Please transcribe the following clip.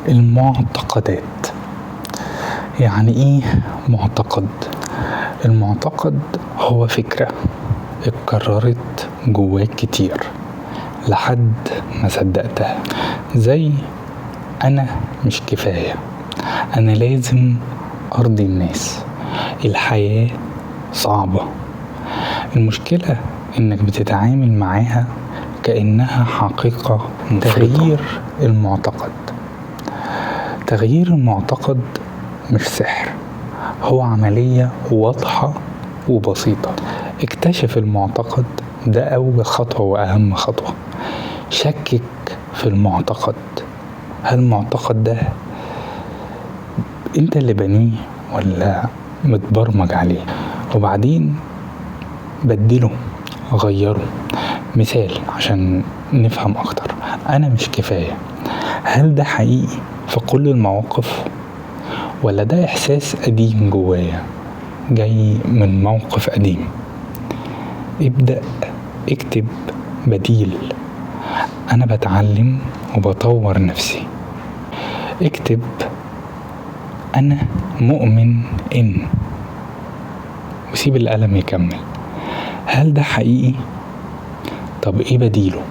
المعتقدات. يعني ايه معتقد؟ المعتقد هو فكرة اتكررت جواك كتير لحد ما صدقتها، زي انا مش كفاية، انا لازم ارضي الناس، الحياة صعبة. المشكلة انك بتتعامل معاها كأنها حقيقة. تغيير المعتقد مش سحر، هو عملية واضحة وبسيطة. اكتشف المعتقد، ده أول خطوة وأهم خطوة. شكك في المعتقد، هل المعتقد ده انت اللي بنيه ولا متبرمج عليه؟ وبعدين بدله، غيره. مثال عشان نفهم أكتر، أنا مش كفاية، هل ده حقيقي في كل المواقف ولا ده إحساس قديم جوايا جاي من موقف قديم؟ ابدأ اكتب بديل، أنا بتعلم وبطور نفسي. اكتب أنا مؤمن إن، وسيب القلم يكمل. هل ده حقيقي؟ طب ايه بديله؟